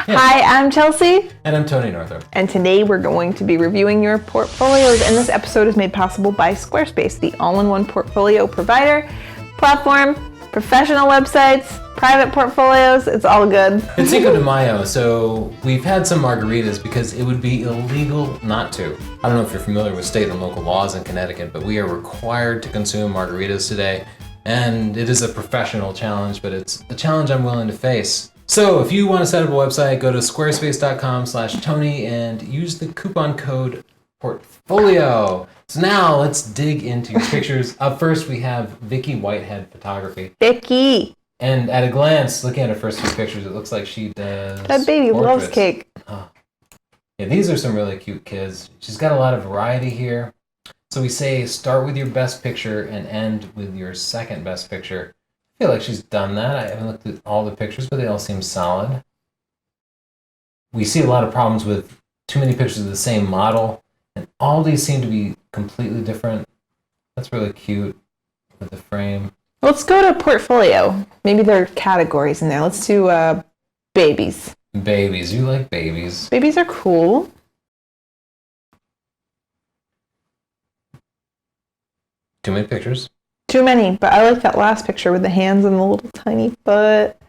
Yeah. Hi, I'm Chelsea. And I'm Tony Northrop. And today we're going to be reviewing your portfolios. And this episode is made possible by Squarespace, the all-in-one portfolio provider, platform, professional websites, private portfolios. It's all good. It's Cinco de Mayo, so we've had some margaritas because it would be illegal not to. I don't know if you're familiar with state and local laws in Connecticut, but we are required to consume margaritas today. And it is a professional challenge, but it's a challenge I'm willing to face. So if you want to set up a website, go to squarespace.com/Tony and use the coupon code portfolio. So now let's dig into your pictures. Up first, we have Vicky Whitehead photography. Vicky. And at a glance, looking at her first few pictures, it looks like she does That baby portraits. loves cake. Oh. Yeah, these are some really cute kids. She's got a lot of variety here. So we say start with your best picture and end with your second best picture. I feel like she's done that. I haven't looked at all the pictures, but they all seem solid. We see a lot of problems with too many pictures of the same model, and all these seem to be completely different. That's really cute with the frame. Let's go to portfolio. Maybe there are categories in there. Let's do babies. Babies. You like babies. Babies are cool. Too many pictures. Too many, but I like that last picture with the hands and the little tiny butt.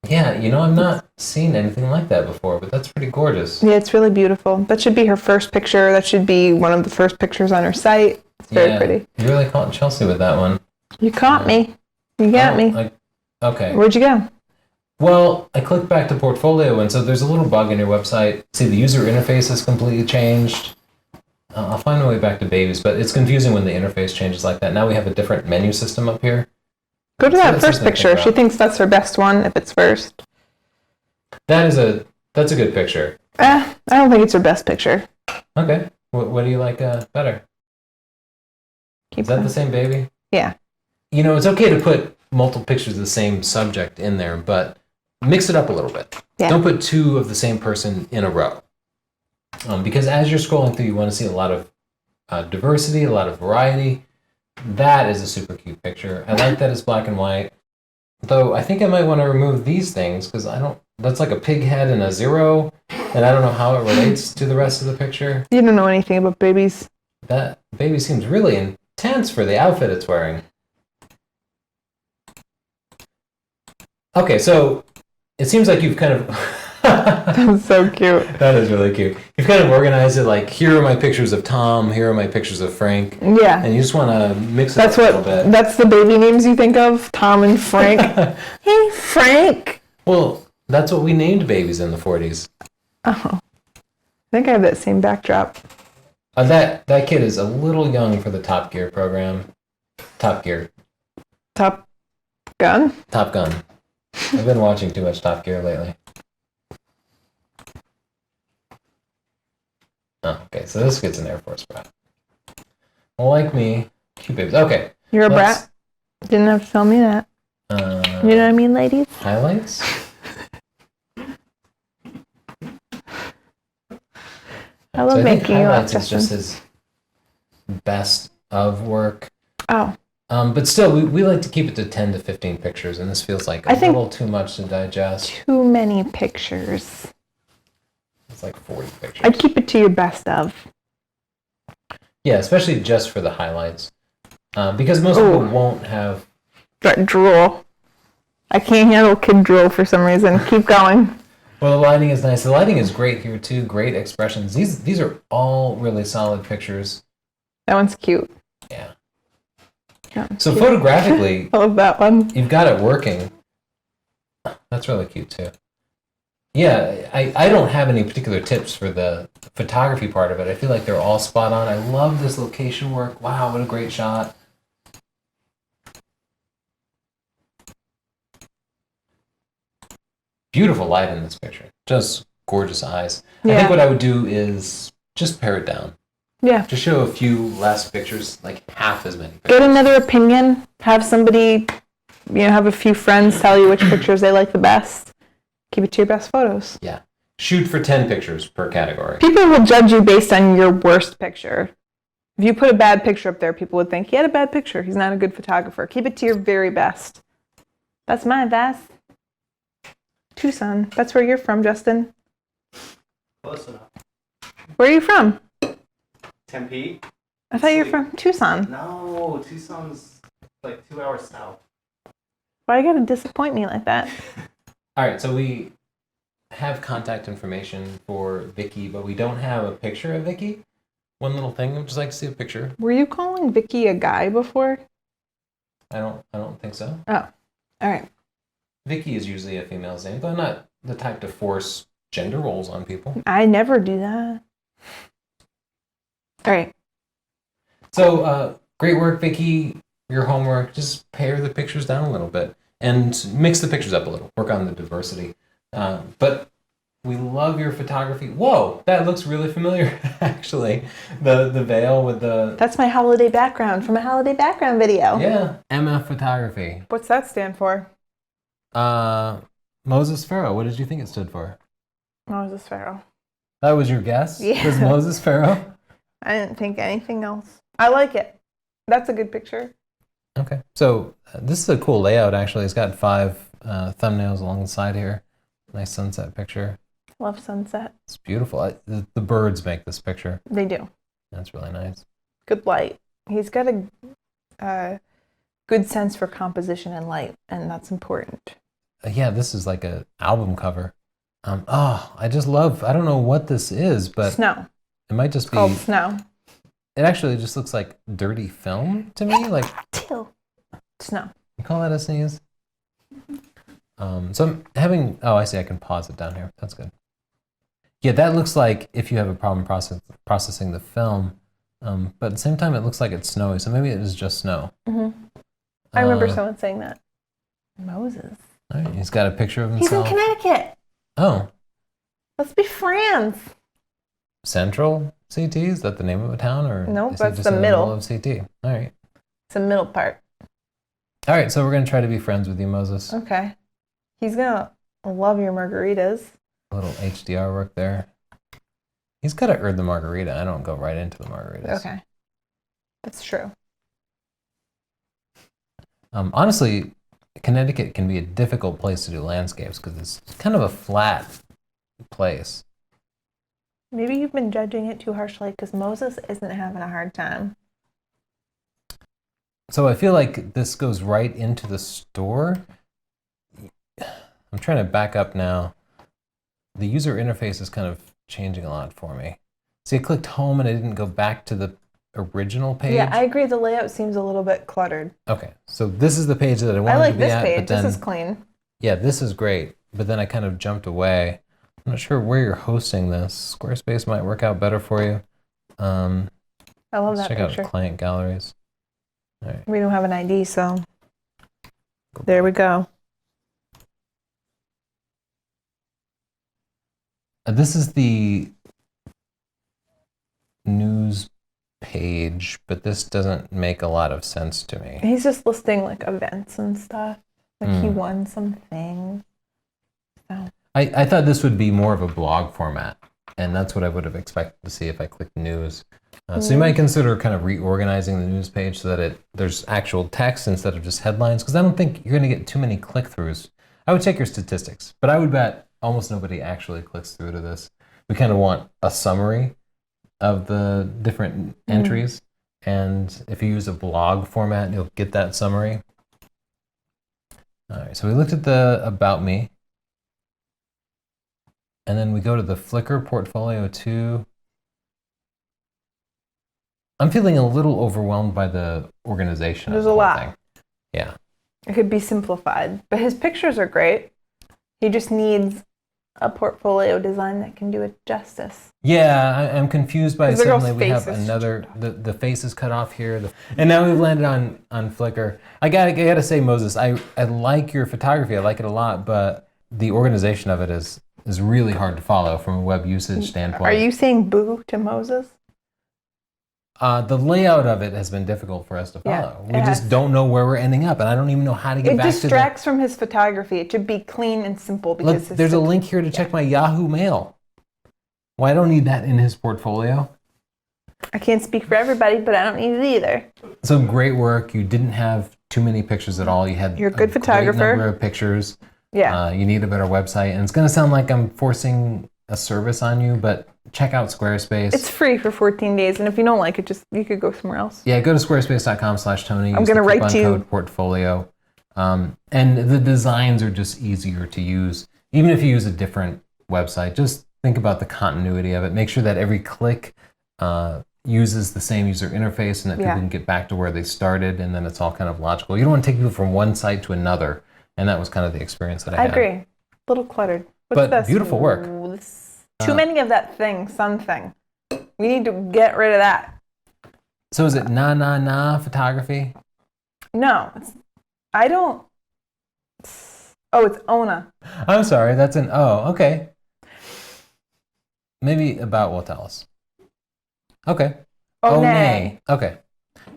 Yeah, I've not seen anything like that before, but that's pretty gorgeous. Yeah, it's really beautiful. That should be her first picture. That should be one of the first pictures on her site. It's very pretty. You really caught Chelsea with that one. You caught me. You got me. Okay. Where'd you go? Well, I clicked back to portfolio, and so there's a little bug in your website. See, the user interface has completely changed. I'll find my way back to babies, but it's confusing when the interface changes like that. Now we have a different menu system up here. Go to that first picture. She thinks that's her best one if it's first. That's a good picture. I don't think it's her best picture. Okay. What do you like better? Is that the same baby? Yeah. It's okay to put multiple pictures of the same subject in there, but mix it up a little bit. Yeah. Don't put two of the same person in a row. Because as you're scrolling through, you want to see a lot of diversity, a lot of variety. That is a super cute picture. I like that it's black and white. Though I think I might want to remove these things because that's like a pig head and a zero, and I don't know how it relates to the rest of the picture. You don't know anything about babies. That baby seems really intense for the outfit it's wearing. Okay, so it seems like you've kind of... That's so cute. That is really cute. You've kind of organized it like, here are my pictures of Tom, here are my pictures of Frank. Yeah. And you just want to mix it up a little bit. That's the baby names you think of? Tom and Frank? Hey, Frank! Well, that's what we named babies in the 40s. Oh. I think I have that same backdrop. That kid is a little young for the Top Gear program. Top Gear. Top Gun? Top Gun. I've been watching too much Top Gear lately. Oh, okay, so this kid's an Air Force brat. Well, like me, cute babies. Okay. You're a brat? Didn't have to tell me that. You know what I mean, ladies? Highlights? I love making you up, Justin. It's just his best of work. Oh. But still, we like to keep it to 10 to 15 pictures, and this feels like a little too much to digest. Too many pictures. It's like 40 pictures. I'd keep it to your best of. Yeah, especially just for the highlights. Because most people won't have... That drool. I can't handle kid drool for some reason. Keep going. Well, the lighting is nice. The lighting is great here, too. Great expressions. These are all really solid pictures. That one's cute. Yeah. So photographically... I love that one. You've got it working. That's really cute, too. Yeah, I don't have any particular tips for the photography part of it. I feel like they're all spot on. I love this location work. Wow, what a great shot. Beautiful light in this picture. Just gorgeous eyes. Yeah. I think what I would do is just pare it down. Yeah. Just show a few less pictures, like half as many pictures. Get another opinion. Have somebody, have a few friends tell you which pictures they like the best. Keep it to your best photos. Yeah. Shoot for 10 pictures per category. People will judge you based on your worst picture. If you put a bad picture up there, people would think, he had a bad picture. He's not a good photographer. Keep it to your very best. That's my advice. Tucson. That's where you're from, Justin. Close enough. Where are you from? Tempe? I thought you were from Tucson. No, Tucson's like 2 hours south. Why you gotta disappoint me like that? All right, so we have contact information for Vicky, but we don't have a picture of Vicky. One little thing, I'd just like to see a picture. Were you calling Vicky a guy before? I don't think so. Oh, all right. Vicky is usually a female's name, but I'm not the type to force gender roles on people. I never do that. All right. So, great work, Vicky. Your homework, just pare the pictures down a little bit and mix the pictures up a little. Work on the diversity. But we love your photography. Whoa, that looks really familiar, actually. The veil with the... That's my holiday background from a holiday background video. Yeah, MF Photography. What's that stand for? Moses Pharaoh. What did you think it stood for? Moses Pharaoh. That was your guess? Yeah. Was Moses Pharaoh? I didn't think anything else. I like it. That's a good picture. Okay. So this is a cool layout, actually. It's got 5 thumbnails along the side here. Nice sunset picture. Love sunset. It's beautiful. The birds make this picture. They do. That's really nice. Good light. He's got a good sense for composition and light, and that's important. Yeah, this is like an album cover. I just love, I don't know what this is, but Snow. it might just It's called Snow. It actually just looks like dirty film to me. Like, Snow. you call that a sneeze? So I'm having, I see, I can pause it down here. That's good. Yeah, that looks like if you have a problem processing the film, but at the same time it looks like it's snowy, so maybe it is just snow. Mm-hmm. I remember someone saying that. Moses. All right, he's got a picture of He's in himself. Connecticut. Oh, Let's be friends. Central CT? Is that the name of a town, or Nope, is he that's just the in middle. the middle of CT? All right. It's the middle part. All right, so we're gonna try to be friends with you, Moses. Okay. He's gonna love your margaritas. A little HDR work there. He's got to earn the margarita. I don't go right into the margaritas. Okay. That's true. Honestly, Connecticut can be a difficult place to do landscapes because it's kind of a flat place. Maybe you've been judging it too harshly because Moses isn't having a hard time. So I feel like this goes right into the store. I'm trying to back up now. The user interface is kind of changing a lot for me. See, I clicked home and I didn't go back to the original page. Yeah, I agree. The layout seems a little bit cluttered. Okay, so this is the page that I wanted I like to be this at. page. But then, This is clean. yeah, this is great. But then I kind of jumped away. I'm not sure where you're hosting this. Squarespace might work out better for you. I love Let's that check picture. out client galleries. All right. We don't have an ID, so there we go. This is the news page, but this doesn't make a lot of sense to me. He's just listing like events and stuff. Like he won some things. So I thought this would be more of a blog format, and that's what I would have expected to see if I clicked news. So you might consider kind of reorganizing the news page so that there's actual text instead of just headlines, because I don't think you're going to get too many click-throughs. I would check your statistics, but I would bet almost nobody actually clicks through to this. We kind of want a summary of the different entries, and if you use a blog format, you'll get that summary. All right, so we looked at the About Me, and then we go to the Flickr portfolio too. I'm feeling a little overwhelmed by the organization There's of the a whole lot. thing. Yeah. it could be simplified. But his pictures are great. He just needs a portfolio design that can do it justice. Yeah, I'm confused by 'Cause the girl's suddenly we have face is another, the face is cut off here, and now we've landed on Flickr. I gotta say, Moses, I like your photography, I like it a lot, but the organization of it is really hard to follow from a web usage standpoint. Are you saying boo to Moses? The layout of it has been difficult for us to Yeah, follow. it We just has. don't know where we're ending up, and I don't even know how to get It back to the... distracts from his photography. It should be clean and simple Look, because there's a link here to check my Yahoo Mail. Well, I don't need that in his portfolio. I can't speak for everybody, but I don't need it either. So great work. You didn't have too many pictures at all. You had You're a good photographer. great number of pictures. Yeah. You need a better website. And it's going to sound like I'm forcing a service on you, but check out Squarespace. It's free for 14 days, and if you don't like it, you could go somewhere else. Yeah, go to squarespace.com/Tony. I'm going to write to you. Code portfolio. And the designs are just easier to use. Even if you use a different website, just think about the continuity of it. Make sure that every click uses the same user interface and that people can get back to where they started, and then it's all kind of logical. You don't want to take people from one site to another, and that was kind of the experience that I had. I agree. A little cluttered. What's But this? beautiful work. Too many of that sun thing. We need to get rid of that. So is it na photography? No, I don't. Oh, it's Ona. I'm sorry, that's an O. Okay. Maybe about will tell us. Okay. One. Okay.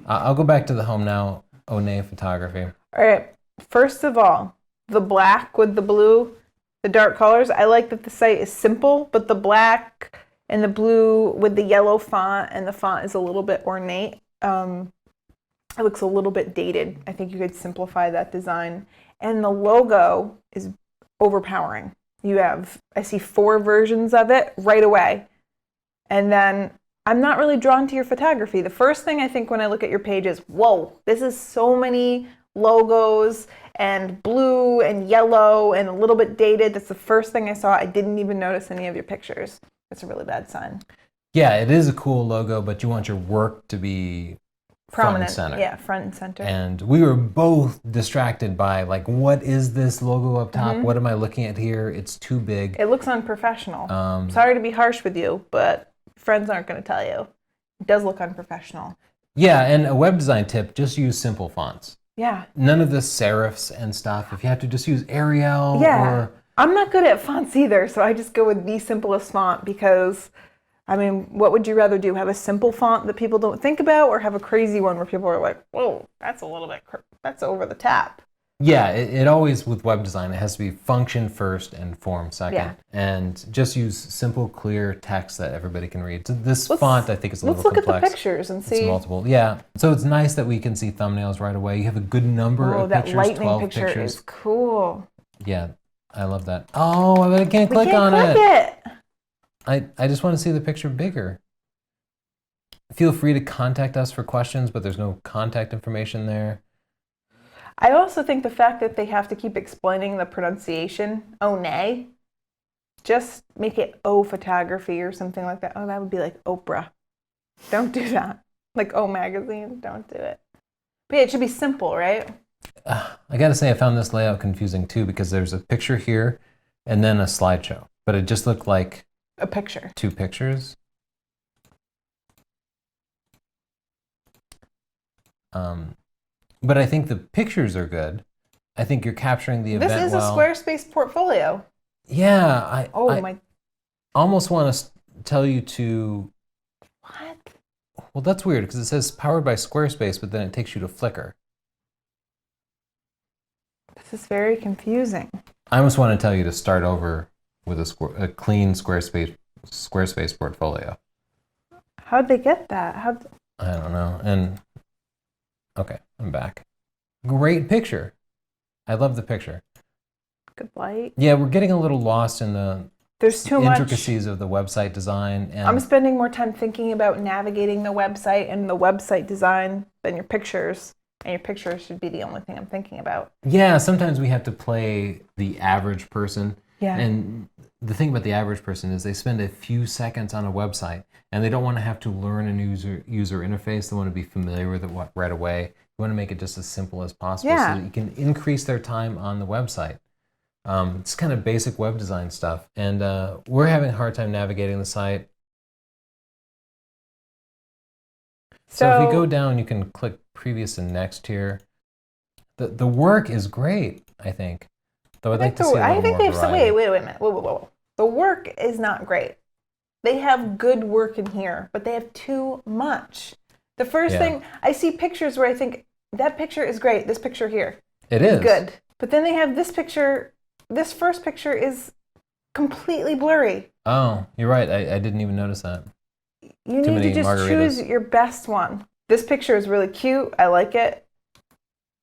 I'll go back to the home now. One photography. All right. First of all, the black with the blue, the dark colors. I like that the site is simple, but the black and the blue with the yellow font, and the font is a little bit ornate. It looks a little bit dated. I think you could simplify that design. And the logo is overpowering. I see 4 versions of it right away. And then I'm not really drawn to your photography. The first thing I think when I look at your page is, whoa, this is so many logos and blue and yellow and a little bit dated. That's the first thing I saw. I didn't even notice any of your pictures. That's a really bad sign. Yeah, it is a cool logo, but you want your work to be prominent, front and center. Yeah, front and center. And we were both distracted by, like, what is this logo up top? What am I looking at here? It's too big. It looks unprofessional. Sorry to be harsh with you, but friends aren't going to tell you. It does look unprofessional. Yeah, and a web design tip, just use simple fonts. Yeah. None of the serifs and stuff. If you have to, just use Arial or... I'm not good at fonts either, so I just go with the simplest font because, I mean, what would you rather do? Have a simple font that people don't think about, or have a crazy one where people are like, whoa, that's a little bit, that's over the top? Yeah, it always, with web design, it has to be function first and form second. Yeah. And just use simple, clear text that everybody can read. So this font, I think, is a little complex. Let's look at the pictures and see. It's multiple. Yeah. So it's nice that we can see thumbnails right away. You have a good number of pictures, that lightning 12 picture pictures. is cool. Yeah, I love that. Oh, I can't click on it. I just want to see the picture bigger. Feel free to contact us for questions, but there's no contact information there. I also think the fact that they have to keep explaining the pronunciation, nay, just make it O photography or something like that. Oh, that would be like Oprah. Don't do that. Like O magazine, don't do it. But yeah, it should be simple, right? I gotta say, I found this layout confusing too, because there's a picture here and then a slideshow, but it just looked like a picture. 2 pictures. But I think the pictures are good. I think you're capturing the event well. This is a Squarespace portfolio. Yeah, I almost want to tell you to... What? Well, that's weird, because it says powered by Squarespace, but then it takes you to Flickr. This is very confusing. I almost want to tell you to start over with a clean Squarespace portfolio. How'd they get that? I don't know. And okay, I'm back. Great picture. I love the picture. Good light. Yeah, we're getting a little lost in the There's too intricacies of the website design. And I'm spending more time thinking about navigating the website and the website design than your pictures. And your pictures should be the only thing I'm thinking about. Yeah, sometimes we have to play the average person. Yeah. And the thing about the average person is they spend a few seconds on a website and they don't want to have to learn a user interface. They want to be familiar with it right away. You want to make it just as simple as possible so that you can increase their time on the website. It's kind of basic web design stuff. And we're having a hard time navigating the site. So if we go down, you can click previous and next here. The work is great, I think. Though I'd like to see a little more variety. Wait a minute. Whoa. The work is not great. They have good work in here, but they have too much. The first thing, I see pictures where I think, that picture is great. This picture here. It is. Good. But then they have this picture. This first picture is completely blurry. Oh, you're right. I didn't even notice that. You need to just choose your best one. This picture is really cute. I like it.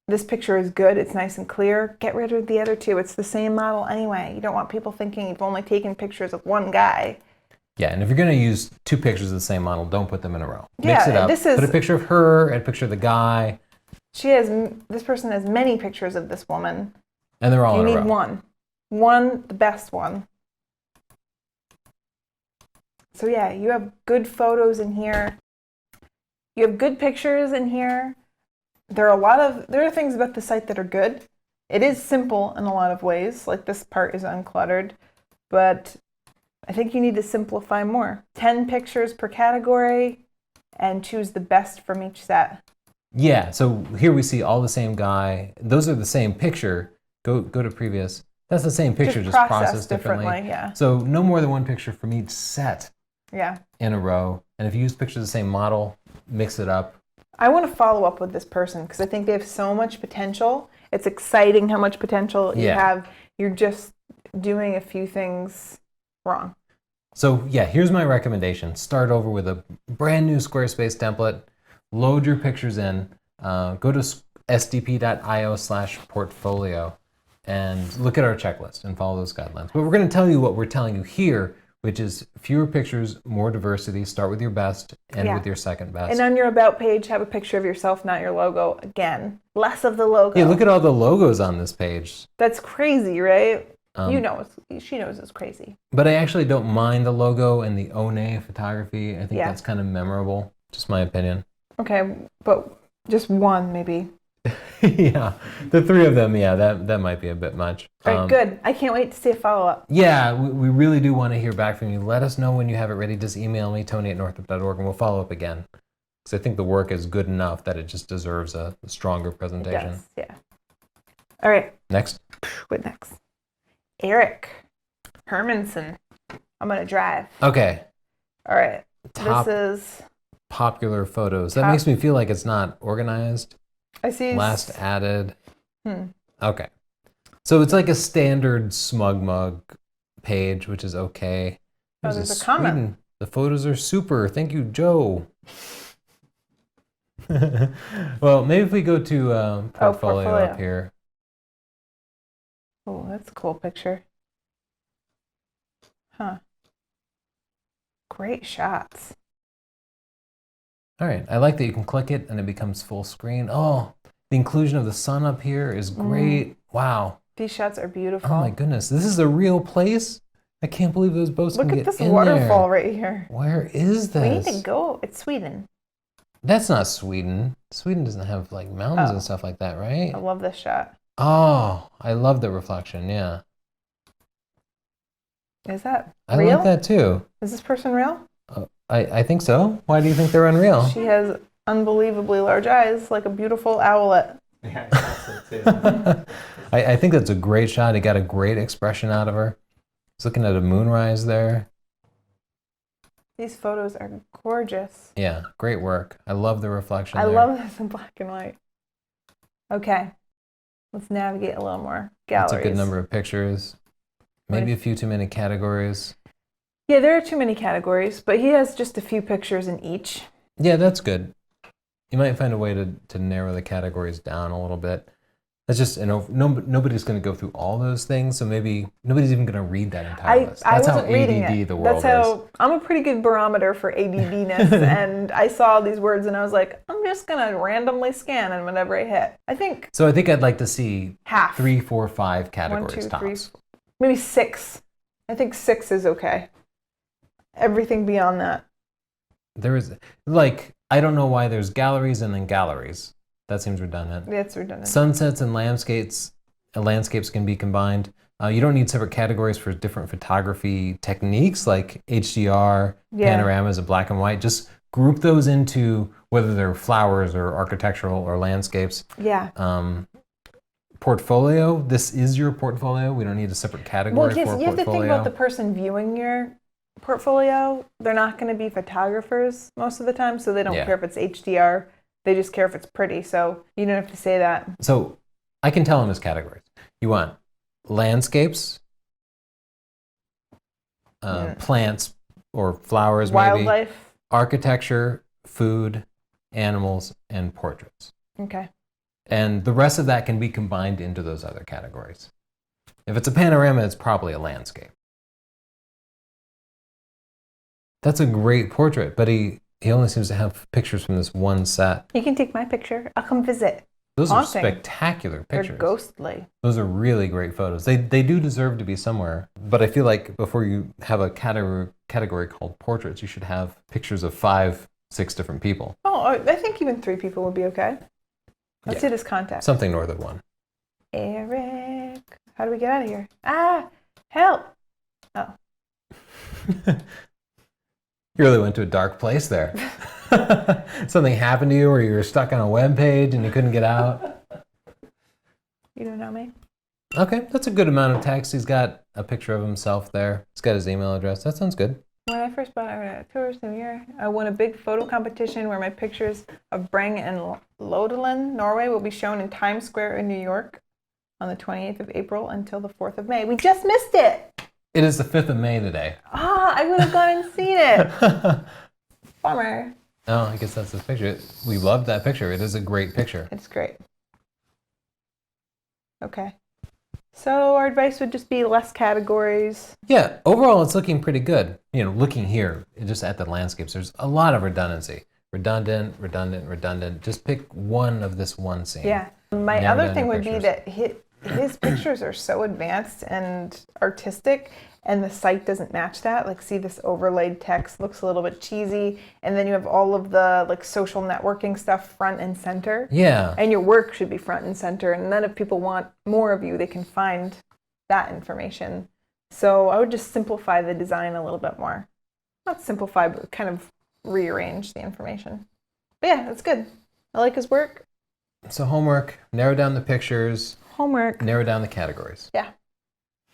this picture is good, it's nice and clear, get rid of the other two. It's the same model anyway. You don't want people thinking you've only taken pictures of one guy. Yeah, and if you're going to use 2 pictures of the same model, don't put them in a row. Mix Yeah, it up. this is- Put a picture of her and a picture of the guy, This person has many pictures of this woman. and they're all You in a need row. one. One, the best one. So yeah, you have good photos in here. You have good pictures in here. There are things about the site that are good. It is simple in a lot of ways, like this part is uncluttered, but I think you need to simplify more. 10 pictures per category and choose the best from each set. Yeah, so here we see all the same guy. Those are the same picture. Go to previous. That's the same picture, just processed differently. Yeah. So no more than 1 picture from each set Yeah. in a row. And if you use pictures of the same model, mix it up. I want to follow up with this person because I think they have so much potential. It's exciting how much potential you have. You're just doing a few things wrong. So yeah, here's my recommendation. Start over with a brand new Squarespace template. Load your pictures in. Go to sdp.io/portfolio and look at our checklist and follow those guidelines. But we're going to tell you what we're telling you here, which is fewer pictures, more diversity. Start with your best, end with your second best. And on your About page, have a picture of yourself, not your logo. Again, less of the logo. Yeah, look at all the logos on this page. That's crazy, right? She knows it's crazy. But I actually don't mind the logo and the One photography. I think that's kind of memorable. Just my opinion. Okay, but just one maybe. Yeah, the 3 of them, that might be a bit much. All right, good. I can't wait to see a follow-up. Yeah, we really do want to hear back from you. Let us know when you have it ready. Just email me, Tony@northrop.org, and we'll follow up again. Because I think the work is good enough that it just deserves a stronger presentation. Yes, yeah. All right. Next. What next? Eric Hermanson. I'm going to drive. Okay. All right. Top This is popular photos. That makes me feel like it's not organized. I see. Last added. Okay. So it's like a standard Smug Mug page, which is okay. There's a comment. Sweden. The photos are super. Thank you, Joe. Well, maybe if we go to portfolio up here. Oh, that's a cool picture. Huh. Great shots. All right. I like that you can click it and it becomes full screen. Oh, the inclusion of the sun up here is great. Wow. These shots are beautiful. Oh my goodness. This is a real place? I can't believe those boats can get in there. Look at this waterfall right here. Where is this? We need to go. It's Sweden. That's not Sweden. Sweden doesn't have like mountains and stuff like that, right? I love this shot. Oh, I love the reflection. Yeah. Is that I real? like that too. Is this person real? I think so. Why do you think they're unreal? She has unbelievably large eyes, like a beautiful owlet. Yeah, I thought so too. I think that's a great shot. He got a great expression out of her. He's looking at a moonrise there. These photos are gorgeous. Yeah, great work. I love the reflection I there. love this in black and white. Okay, let's navigate a little more. Galleries. That's a good number of pictures. Maybe a few too many categories. Yeah, there are too many categories, but he has just a few pictures in each. Yeah, that's good. You might find a way to narrow the categories down a little bit. That's just, nobody's going to go through all those things, so maybe nobody's even going to read that entire list. That's how ADD the world is. I'm a pretty good barometer for ADDness, and I saw these words and I was like, I'm just going to randomly scan and whenever I hit. I think I'd like to see half. 3, 4, 5 categories 1, 2, tops. 3, maybe 6. I think 6 is okay. Everything beyond that. There is, like, I don't know why there's galleries and then galleries. That seems redundant. Yeah, it's redundant. Sunsets and landscapes can be combined. You don't need separate categories for different photography techniques like HDR, panoramas, and black and white. Just group those into whether they're flowers or architectural or landscapes. Yeah. Portfolio, this is your portfolio. We don't need a separate category for a portfolio. You have to think about the person viewing your portfolio. They're not going to be photographers most of the time, so they don't care if it's HDR. They just care if it's pretty, so you don't have to say that. So I can tell them as categories. You want landscapes, plants or flowers, wildlife, maybe, architecture, food, animals, and portraits. Okay. And the rest of that can be combined into those other categories. If it's a panorama, it's probably a landscape. That's a great portrait, but he only seems to have pictures from this one set. You can take my picture. I'll come visit. Those are Haunting. spectacular pictures. They're ghostly. Those are really great photos. They do deserve to be somewhere, but I feel like before you have a category called portraits, you should have pictures of 5, 6 different people. Oh, I think even 3 people would be okay. Let's see this contact. Something north of 1. Eric. How do we get out of here? Ah, help. Oh. You really went to a dark place there. Something happened to you where you were stuck on a web page and you couldn't get out. You don't know me? Okay, that's a good amount of text. He's got a picture of himself there. He's got his email address. That sounds good. When I first bought tourist New Year, I won a big photo competition where my pictures of Breng and Lodeland, Norway, will be shown in Times Square in New York on the 28th of April until the 4th of May. We just missed it! It is the 5th of May today. Ah, I would have gone and seen it. Bummer. Oh, I guess that's the picture. We loved that picture. It is a great picture. It's great. Okay. So our advice would just be less categories. Yeah, overall it's looking pretty good. You know, looking here, just at the landscapes, there's a lot of redundancy. Redundant. Just pick one of this one scene. Yeah. My Narrow other down thing your would be pictures. that his pictures are so advanced and artistic, and the site doesn't match that. Like, see, this overlaid text looks a little bit cheesy, and then you have all of the like social networking stuff front and center. Yeah. And your work should be front and center, and then if people want more of you, they can find that information. So I would just simplify the design a little bit more. Not simplify, but kind of rearrange the information. But yeah, that's good. I like his work. So homework, narrow down the pictures, Homework. narrow down the categories. Yeah.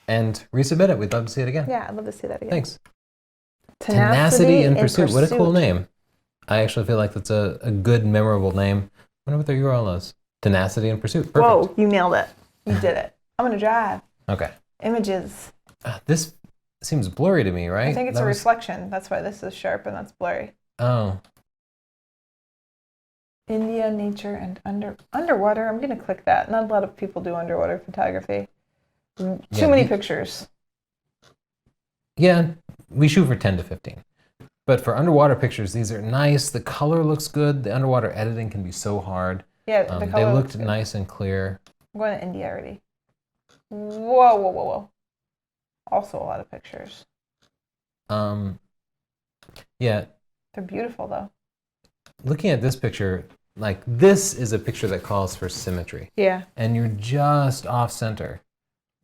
And resubmit it. We'd love to see it again. Yeah, I'd love to see that again. Thanks. Tenacity and Pursuit. What a cool name. I actually feel like that's a good, memorable name. I wonder what their URL is. Tenacity and Pursuit. Perfect. Whoa, you nailed it. You did it. I'm going to drive. Okay. Images. This seems blurry to me, right? I think it's a reflection. That's why this is sharp and that's blurry. Oh. India, nature, and underwater. I'm going to click that. Not a lot of people do underwater photography. Too many pictures. Yeah, we shoot for 10 to 15. But for underwater pictures, these are nice. The color looks good. The underwater editing can be so hard. Yeah, the color they looked nice and clear. I'm going to India already. Whoa. Also a lot of pictures. Yeah. They're beautiful, though. Looking at this picture, like this is a picture that calls for symmetry. Yeah. And you're just off center.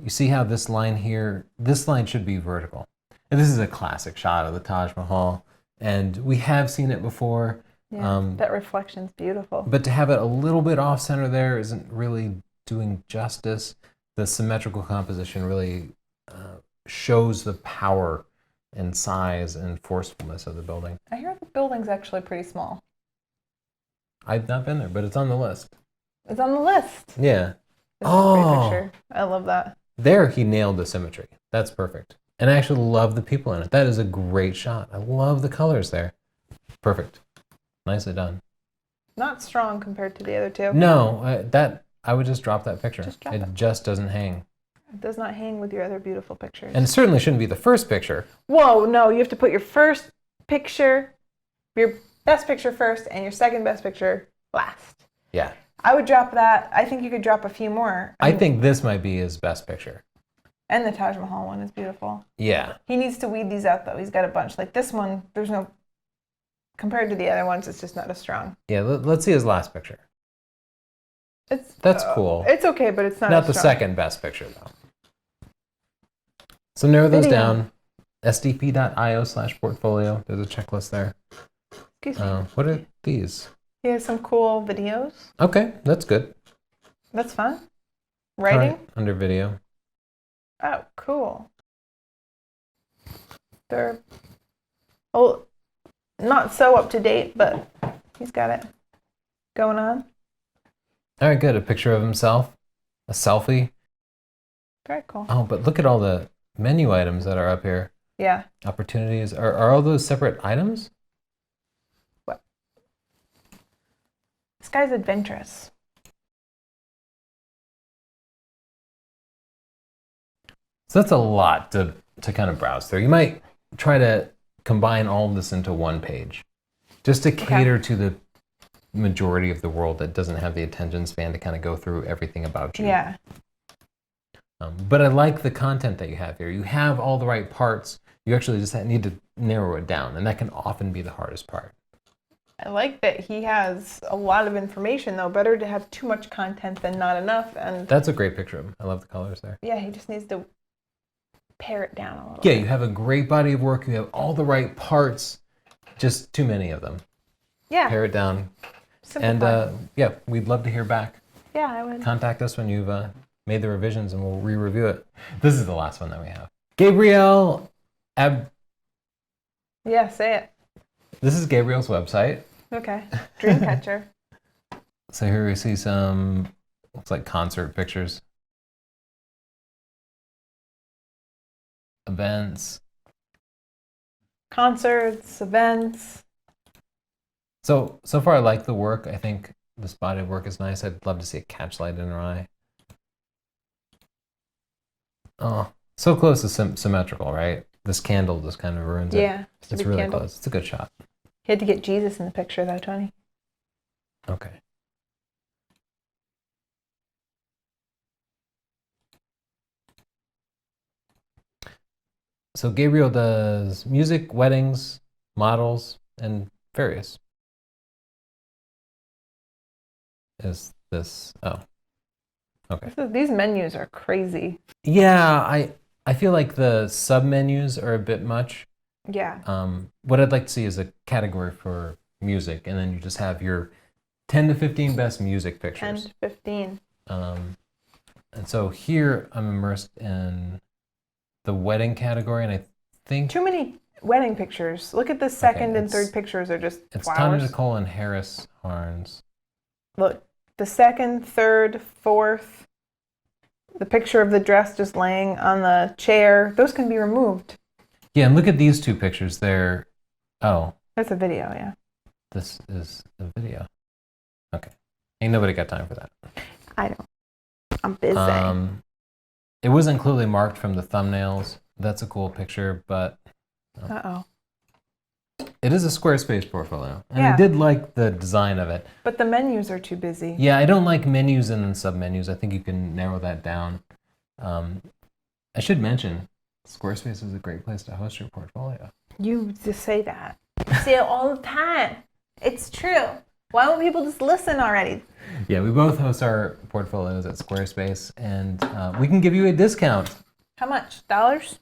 You see how this line here, this line should be vertical. And this is a classic shot of the Taj Mahal. And we have seen it before. Yeah, that reflection's beautiful. But to have it a little bit off center there isn't really doing justice. The symmetrical composition really shows the power and size and forcefulness of the building. I hear the building's actually pretty small. I've not been there, but it's on the list. It's on the list. Yeah. This is a great picture. I love that. There he nailed the symmetry. That's perfect. And I actually love the people in it. That is a great shot. I love the colors there. Perfect. Nicely done. Not strong compared to the other two. No, I would just drop that picture. Just drop it. Just doesn't hang. It does not hang with your other beautiful pictures. And it certainly shouldn't be the first picture. Whoa, no, you have to put your first picture, your best picture first, and your second best picture last. Yeah. I would drop that. I think you could drop a few more. I think this might be his best picture. And the Taj Mahal one is beautiful. Yeah. He needs to weed these out, though. He's got a bunch. Like this one, there's no... Compared to the other ones, it's just not as strong. Yeah, let's see his last picture. That's cool. It's okay, but it's not Not as the strong. second best picture, though. So narrow those down. sdp.io/portfolio. There's a checklist there. Excuse me. What are these? He has some cool videos. Okay, that's good. That's fun. All Writing? right, under video. Oh, cool. They're not so up to date, but he's got it going on. All right, good. A picture of himself. A selfie. Very cool. Oh, but look at all the menu items that are up here. Yeah. Opportunities. Are all those separate items? What? This guy's adventurous. So that's a lot to kind of browse through. You might try to combine all of this into one page, just to cater to the majority of the world that doesn't have the attention span to kind of go through everything about you. Yeah. But I like the content that you have here. You have all the right parts. You actually just need to narrow it down, and that can often be the hardest part. I like that he has a lot of information, though. Better to have too much content than not enough. And That's a great picture of him. I love the colors there. yeah, he just needs to pare it down a little Yeah, bit. you have a great body of work. You have all the right parts, just too many of them. Yeah. Pare it down. Simplify. And yeah, we'd love to hear back. Yeah, I would. Contact us when you've made the revisions and we'll re-review it. This is the last one that we have. Gabriel AB. Yeah, say it. This is Gabriel's website. Okay. Dreamcatcher. So here we see some, looks like concert pictures. Events. Concerts, events. So far I like the work. I think this body of work is nice. I'd love to see a catchlight in her eye. Oh, so close to symmetrical, right? This candle just kind of ruins it. Yeah. It's really close. It's a good shot. He had to get Jesus in the picture, though, Tony. Okay. So Gabriel does music, weddings, models, and various. Is this, oh, okay. These menus are crazy. Yeah, I feel like the sub-menus are a bit much. Yeah. What I'd like to see is a category for music, and then you just have your 10 to 15 best music 10 pictures. to 15. And so here I'm immersed in the wedding category, and I think Too many wedding pictures. Look at the second and third pictures are just it's flowers. Tanya Nicole and Harris Harns. Look, the second, third, fourth, the picture of the dress just laying on the chair, those can be removed. Yeah, and look at these two pictures. They're, oh, That's a video, yeah. this is a video. Okay. Ain't nobody got time for that. I don't. I'm busy. It wasn't clearly marked from the thumbnails. That's a cool picture, but Uh-oh. it is a Squarespace portfolio. And Yeah. I did like the design of it. But the menus are too busy. Yeah, I don't like menus and then sub-menus. I think you can narrow that down. I should mention, Squarespace is a great place to host your portfolio. You just say that. You say it all the time. It's true. Why won't people just listen already? Yeah, we both host our portfolios at Squarespace, and we can give you a discount. How much? Dollars?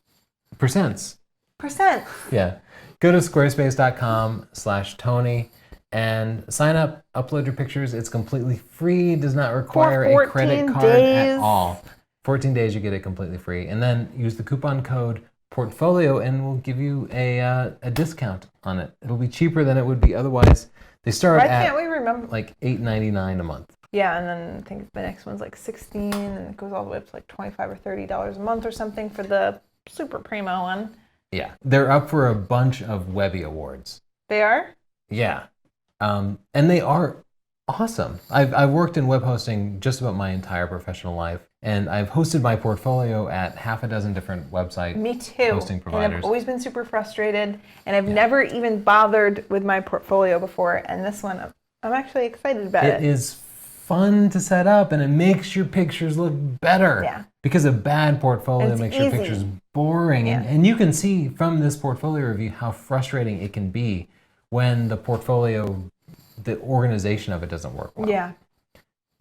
Percents. Percent. Yeah. Go to squarespace.com/Tony and sign up, upload your pictures. It's completely free, does not require a credit 14 card days. at all. 14 days, you get it completely free. And then use the coupon code portfolio and we'll give you a discount on it. It'll be cheaper than it would be otherwise. They start Why at can't we remember? like $8.99 a month. Yeah, and then I think the next one's like 16, and it goes all the way up to like $25 or $30 a month or something for the super primo one. Yeah, they're up for a bunch of Webby awards. They are? Yeah, and they are awesome. I've worked in web hosting just about my entire professional life, and I've hosted my portfolio at half a dozen different website Me too. hosting And providers. I've always been super frustrated, and I've never even bothered with my portfolio before, and this one, I'm actually excited about it. It is fun to set up, and it makes your pictures look better. Yeah. Because a bad portfolio It's makes your easy. pictures boring. Yeah. And you can see from this portfolio review how frustrating it can be when the portfolio, the organization of it doesn't work well. Yeah.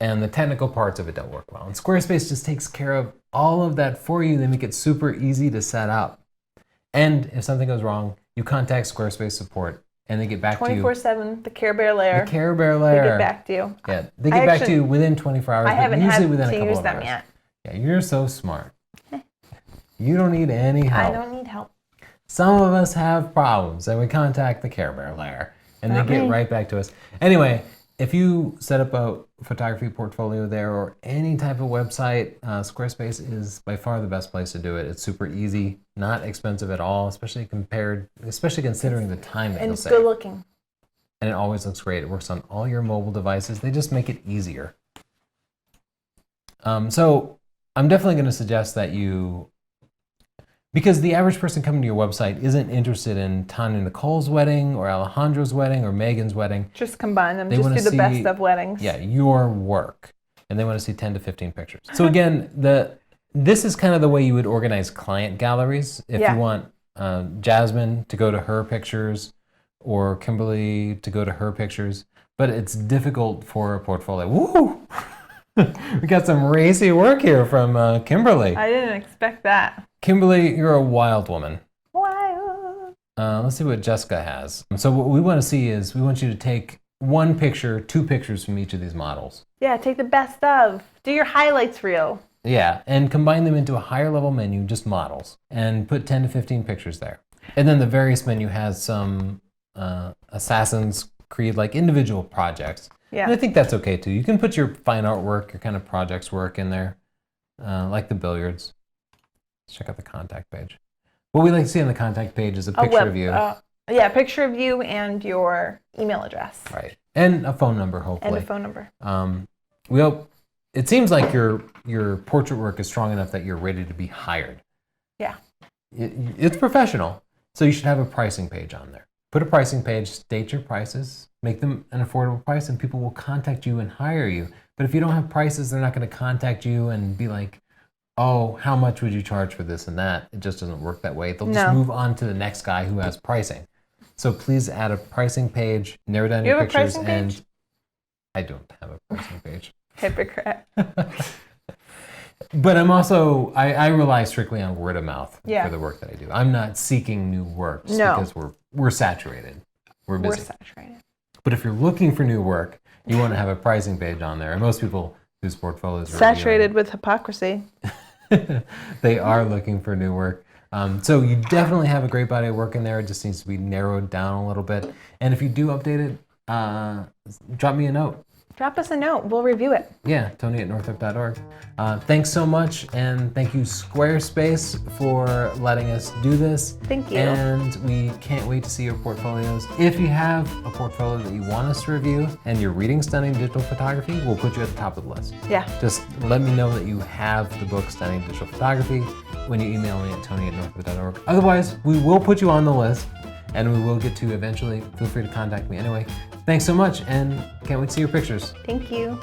And the technical parts of it don't work well. And Squarespace just takes care of all of that for you. They make it super easy to set up. And if something goes wrong, you contact Squarespace support and they get back to you. 24/7, the Care Bear layer. The Care Bear layer. They get back to you. Yeah, they get back to you within 24 hours, I but haven't usually had within a to couple use of them hours. yet. Yeah, you're so smart. You don't need any help. I don't need help. Some of us have problems, and we contact the Care Bear layer, and Not they get me. right back to us. Anyway, if you set up a photography portfolio there or any type of website, Squarespace is by far the best place to do it. It's super easy, not expensive at all, especially considering the time that And you'll it's save. good looking. And it always looks great. It works on all your mobile devices. They just make it easier. So I'm definitely going to suggest that you Because the average person coming to your website isn't interested in Tanya Nicole's wedding or Alejandro's wedding or Megan's wedding. Just combine them. They Just wanna do the best see- of weddings. Yeah, your work. And they want to see 10 to 15 pictures. So again, this is kind of the way you would organize client galleries. If Yeah. you want Jasmine to go to her pictures or Kimberly to go to her pictures, but it's difficult for a portfolio. Woo! We got some racy work here from Kimberly. I didn't expect that. Kimberly, you're a wild woman. Wild. Let's see what Jessica has. So what we want to see is we want you to take one picture, 2 pictures from each of these models. Yeah, take the best of. Do your highlights reel. Yeah, and combine them into a higher level menu, just models, and put 10 to 15 pictures there. And then the various menu has some Assassin's Creed like individual projects. Yeah. And I think that's okay too. You can put your fine artwork, your kind of projects work in there, like the billiards. Let's check out the contact page. What we like to see on the contact page is a picture of you. Yeah, picture of you and your email address. Right. And a phone number, hopefully. And a phone number. We hope, it seems like your portrait work is strong enough that you're ready to be hired. Yeah. It's professional, so you should have a pricing page on there. Put a pricing page, state your prices, make them an affordable price, and people will contact you and hire you. But if you don't have prices, they're not going to contact you and be like, oh, how much would you charge for this and that? It just doesn't work that way. They'll just move on to the next guy who has pricing. So please add a pricing page, narrow down your pictures, and I don't have a pricing page. Hypocrite. But I'm also, I rely strictly on word of mouth Yeah. for the work that I do. I'm not seeking new work just No. because we're saturated. We're busy. We're saturated. But if you're looking for new work, you want to have a pricing page on there. And most people whose portfolios are Saturated with hypocrisy. they are looking for new work. So you definitely have a great body of work in there. It just needs to be narrowed down a little bit. And if you do update it, drop me a note. Drop us a note. We'll review it. Yeah, Tony@northrop.org. Thanks so much, and thank you Squarespace for letting us do this. Thank you. And we can't wait to see your portfolios. If you have a portfolio that you want us to review and you're reading Stunning Digital Photography, we'll put you at the top of the list. Yeah. Just let me know that you have the book Stunning Digital Photography when you email me at tony@northrop.org. Otherwise, we will put you on the list, and we will get to you eventually. Feel free to contact me anyway. Thanks so much, and can't wait to see your pictures. Thank you.